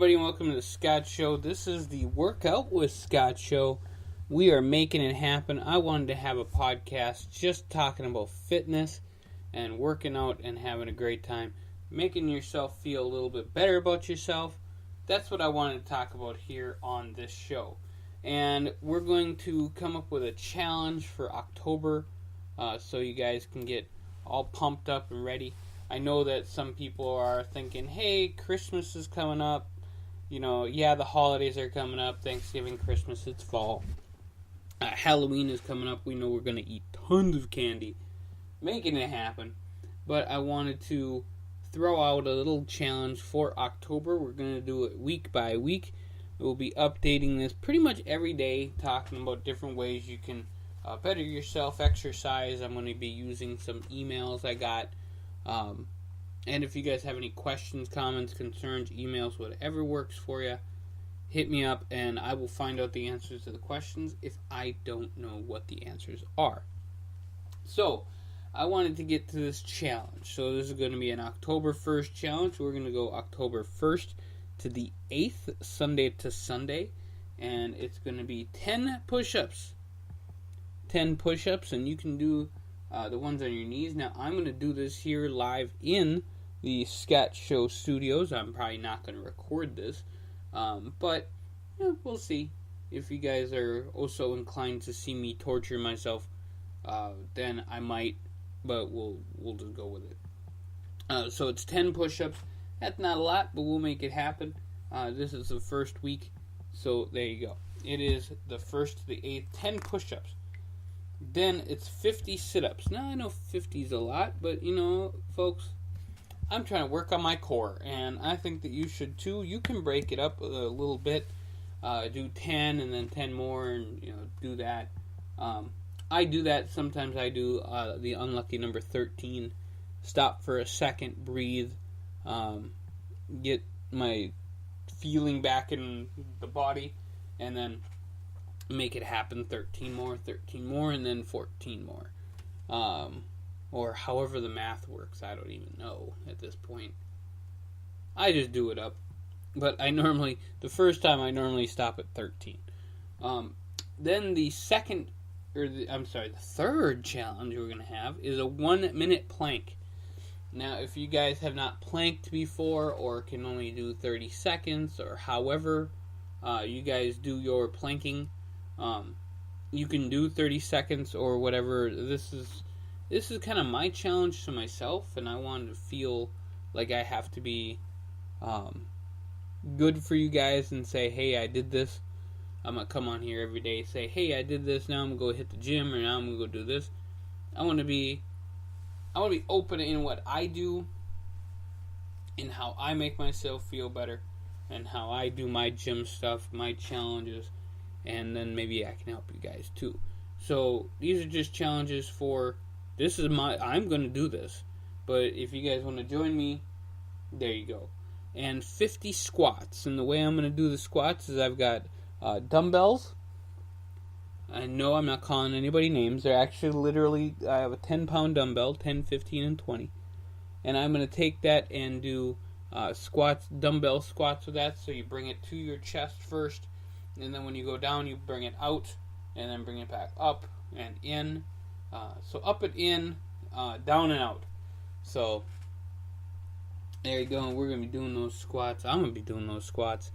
everybody, and welcome to the Scott Show. This is the WorkOut with Scott Show. We are making it happen. I wanted to have a podcast just talking about fitness and working out and having a great time, making yourself feel a little bit better about yourself. That's what I wanted to talk about here on this show. And we're going to come up with a challenge for October so you guys can get all pumped up and ready. I know that some people are thinking, hey, Christmas is coming up. You know, yeah, the holidays are coming up. Thanksgiving, Christmas, it's fall. Halloween is coming up. We know we're going to eat tons of candy. Making it happen. But I wanted to throw out a little challenge for October. We're going to do it week by week. We'll be updating this pretty much every day, talking about different ways you can better yourself, exercise. I'm going to be using some emails I got. And if you guys have any questions, comments, concerns, emails, whatever works for you, hit me up and I will find out the answers to the questions if I don't know what the answers are. So, I wanted to get to this challenge. So this is going to be an October 1st challenge. We're going to go October 1st to the 8th, Sunday to Sunday. And it's going to be 10 push-ups. 10 push-ups, and you can do the ones on your knees. Now, I'm going to do this here live in the Scott Show studios. I'm probably not going to record this, but we'll see. If you guys are also inclined to see me torture myself, then I might, but we'll just go with it. So it's 10 push-ups. That's not a lot, but we'll make it happen. This is the first week, so there you go. It is the 1st to the 8th, 10 push-ups. Then it's 50 sit-ups. Now, I know 50 is a lot, but, you know, folks, I'm trying to work on my core, and I think that you should, too. You can break it up a little bit, do 10 and then 10 more, and, you know, do that. I do that. Sometimes I do the unlucky number 13. Stop for a second, breathe, get my feeling back in the body, and then make it happen. 13 more, and then 14 more. Or however the math works, I don't even know at this point. I just do it up. But the first time I normally stop at 13. Then the third challenge we're going to have is a 1-minute plank. Now, if you guys have not planked before or can only do 30 seconds or however you guys do your planking, you can do 30 seconds or whatever. This is kind of my challenge to myself, and I wanted to feel like I have to be good for you guys and say, hey, I did this. I'm going to come on here every day, say, hey, I did this, now I'm going to go hit the gym, or now I'm going to go do this. I want to be open in what I do and how I make myself feel better and how I do my gym stuff, my challenges, and then maybe I can help you guys too. So these are just challenges for, I'm going to do this. But if you guys want to join me, there you go. And 50 squats. And the way I'm going to do the squats is I've got dumbbells. I know I'm not calling anybody names. They're actually literally, I have a 10-pound dumbbell, 10, 15, and 20. And I'm going to take that and do squats, dumbbell squats with that. So you bring it to your chest first. And then when you go down, you bring it out, and then bring it back up and in. So up and in, down and out. So there you go. We're going to be doing those squats. I'm going to be doing those squats.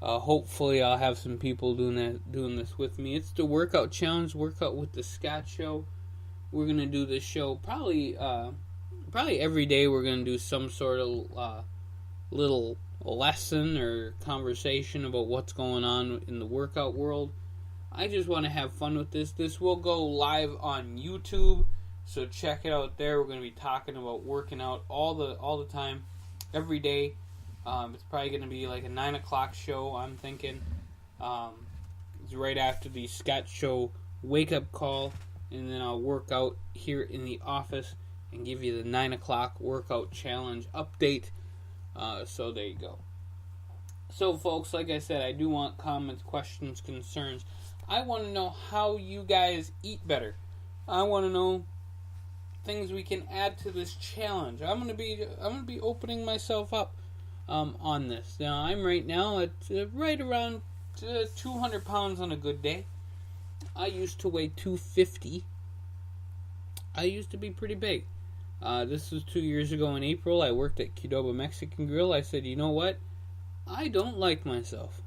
Hopefully I'll have some people doing this with me. It's the workout challenge, WorkOut with the Scott Show. We're going to do this show probably every day. We're going to do some sort of little lesson or conversation about what's going on in the workout world. I just want to have fun with this. This will go live on YouTube, so check it out there. We're going to be talking about working out all the time, every day. It's probably going to be like a 9 o'clock show, I'm thinking. It's right after the Scott Show wake-up call, and then I'll work out here in the office and give you the 9 o'clock workout challenge update. So there you go. So folks, like I said, I do want comments, questions, concerns. I want to know how you guys eat better. I want to know things we can add to this challenge. I'm gonna be opening myself up on this. Now, I'm right now at right around 200 pounds on a good day. I used to weigh 250. I used to be pretty big. This was 2 years ago in April. I worked at Qdoba Mexican Grill. I said, you know what? I don't like myself.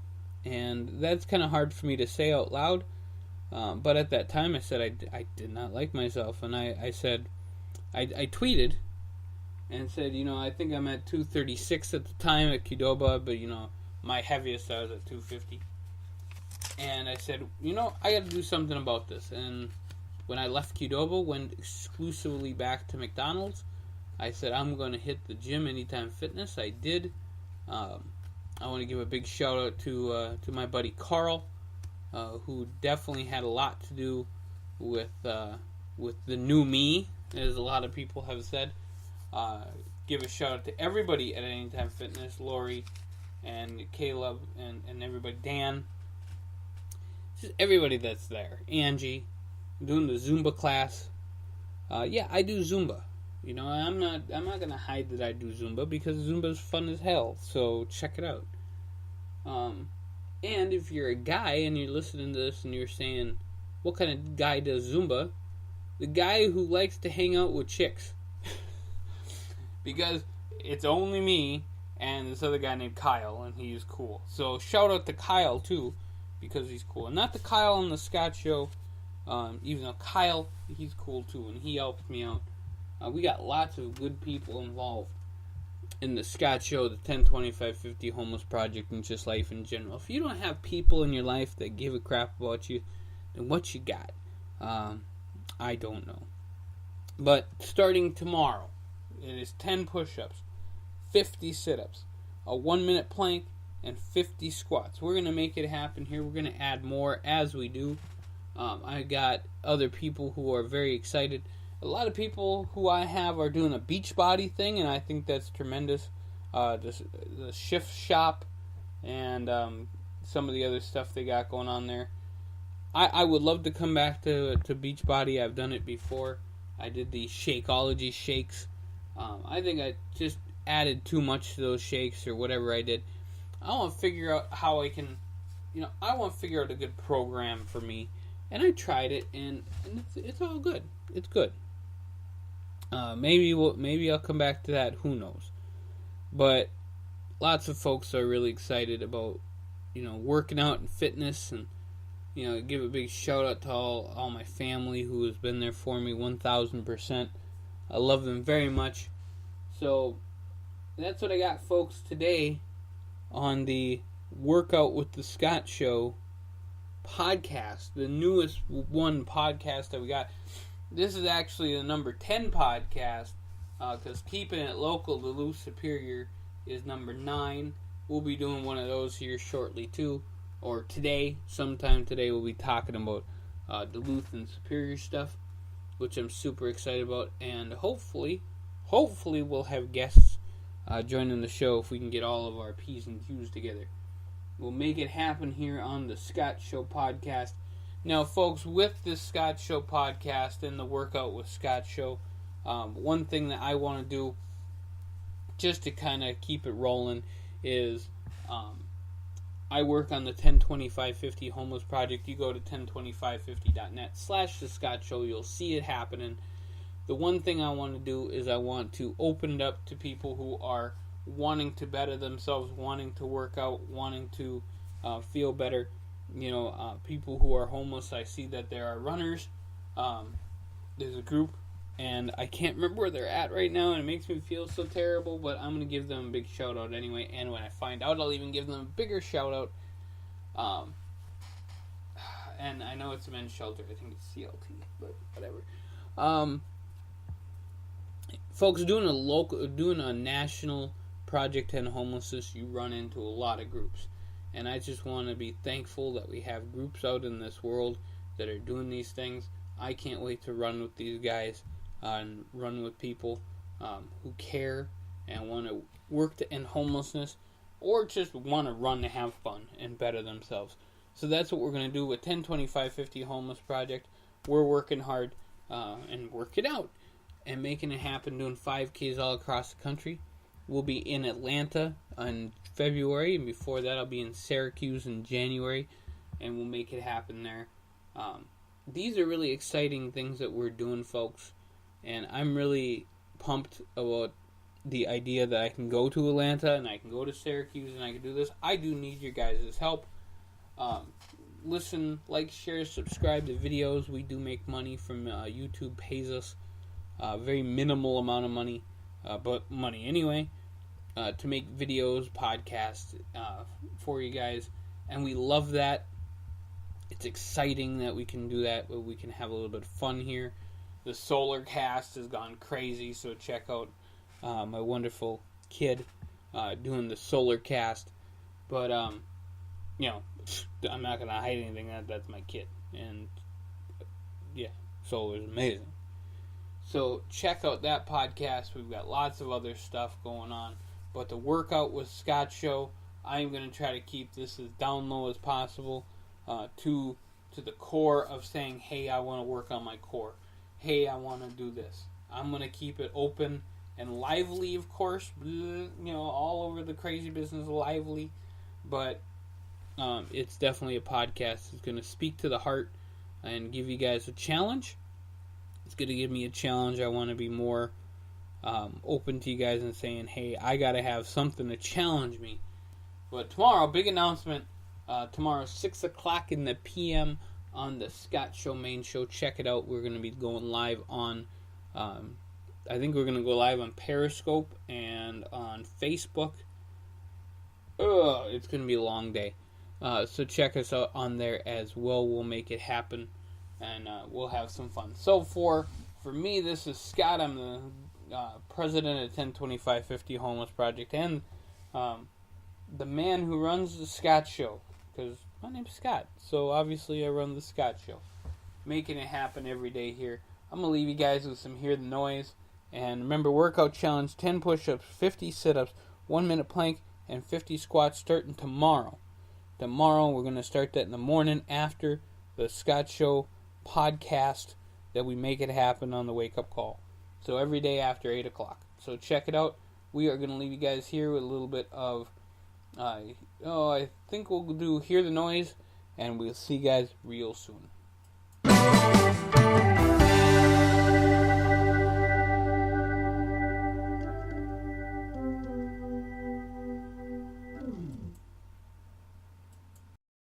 And that's kind of hard for me to say out loud. But at that time, I said I did not like myself. And I said, I tweeted and said, I think I'm at 236 at the time at Qdoba, but, my heaviest I was at 250. And I said, I got to do something about this. And when I left Qdoba, went exclusively back to McDonald's, I said, I'm going to hit the gym, Anytime Fitness. I did. I want to give a big shout out to my buddy Carl, who definitely had a lot to do with the new me, as a lot of people have said. Give a shout out to everybody at Anytime Fitness, Lori and Caleb and everybody, Dan, just everybody that's there. Angie, doing the Zumba class. Yeah, I do Zumba. I'm not gonna hide that I do Zumba because Zumba's fun as hell. So check it out. And if you're a guy and you're listening to this and you're saying, what kind of guy does Zumba? The guy who likes to hang out with chicks. Because it's only me and this other guy named Kyle, and he's cool. So shout out to Kyle too, because he's cool. And not the Kyle on the Scott Show, even though Kyle, he's cool too, and he helped me out. We got lots of good people involved in the Scott Show, the 10-25-50 Homeless Project, and just life in general. If you don't have people in your life that give a crap about you, then what you got? I don't know. But starting tomorrow, it is 10 push-ups, 50 sit-ups, a 1-minute plank, and 50 squats. We're going to make it happen here. We're going to add more as we do. I got other people who are very excited. A lot of people who I have are doing a beach body thing, and I think that's tremendous. The shift shop and some of the other stuff they got going on there. I would love to come back to beach body. I've done it before. I did the Shakeology shakes. I think I just added too much to those shakes or whatever I did. I want to figure out how I can, I want to figure out a good program for me. And I tried it, and it's all good. It's good. Maybe I'll come back to that. Who knows? But lots of folks are really excited about, working out and fitness, and give a big shout out to all my family who has been there for me 1,000%. I love them very much. So that's what I got, folks, today on the Workout with the Scott Show podcast, the newest one podcast that we got. This is actually the number 10 podcast, because Keeping It Local, Duluth Superior, is number 9. We'll be doing one of those here shortly too, or today, sometime today we'll be talking about Duluth and Superior stuff, which I'm super excited about, and hopefully we'll have guests joining the show if we can get all of our P's and Q's together. We'll make it happen here on the Scott Show podcast. Now, folks, with this Scott Show podcast and the Workout with Scott Show, one thing that I want to do, just to kind of keep it rolling, is I work on the 10-25-50 Homeless Project. You go to 102550.net/The Scott Show. You'll see it happening. The one thing I want to do is I want to open it up to people who are wanting to better themselves, wanting to work out, wanting to feel better. People who are homeless. I see that there are runners. There's a group, and I can't remember where they're at right now, and it makes me feel so terrible, but I'm going to give them a big shout out anyway, and when I find out, I'll even give them a bigger shout out. And I know it's a men's shelter. I think it's CLT, but whatever. Folks, doing a national project on homelessness, you run into a lot of groups. And I just want to be thankful that we have groups out in this world that are doing these things. I can't wait to run with these guys and run with people who care and want to work to end homelessness, or just want to run to have fun and better themselves. So that's what we're going to do with 10-25-50 Homeless Project. We're working hard and working out and making it happen, doing 5Ks all across the country. we'll be in Atlanta in February, and before that I'll be in Syracuse in January, and we'll make it happen there. These are really exciting things that we're doing, folks, and I'm really pumped about the idea that I can go to Atlanta and I can go to Syracuse and I can do this. I do need your guys' help. Listen, like, share, subscribe to videos. We do make money from YouTube pays us a very minimal amount of money, but money anyway, to make videos, podcasts for you guys, and we love that. It's exciting that we can do that, but we can have a little bit of fun here. The solar cast has gone crazy, so check out my wonderful kid doing the solar cast. But you know, I'm not gonna hide anything. That's my kid, and yeah, solar is amazing. So check out that podcast. We've got lots of other stuff going on. But the Workout with Scott show, I'm gonna try to keep this as down low as possible, to the core of saying, hey, I want to work on my core. Hey, I want to do this. I'm gonna keep it open and lively, of course. You know, all over the crazy business, lively, but it's definitely a podcast. It's going to speak to the heart and give you guys a challenge. It's going to give me a challenge. I want to be more open to you guys and saying, hey, I got to have something to challenge me. But tomorrow, big announcement. Tomorrow, 6 o'clock in the p.m. on the Scott Show main show. Check it out. We're going to be going live on, I think we're going to go live on Periscope and on Facebook. It's going to be a long day. So check us out on there as well. We'll make it happen, and we'll have some fun. So for me, this is Scott. I'm the president of 102550 Homeless Project, and the man who runs the Scott Show, because my name's Scott, so obviously I run the Scott Show. Making it happen every day here. I'm going to leave you guys with some Hear the Noise, and remember, workout challenge, 10 push-ups, 50 sit-ups, 1-minute plank, and 50 squats starting tomorrow. Tomorrow, we're going to start that in the morning after the Scott Show podcast that we make it happen on the wake-up call. So every day after 8 o'clock. So check it out. We are going to leave you guys here with a little bit of, I think we'll do Hear the Noise, and we'll see you guys real soon.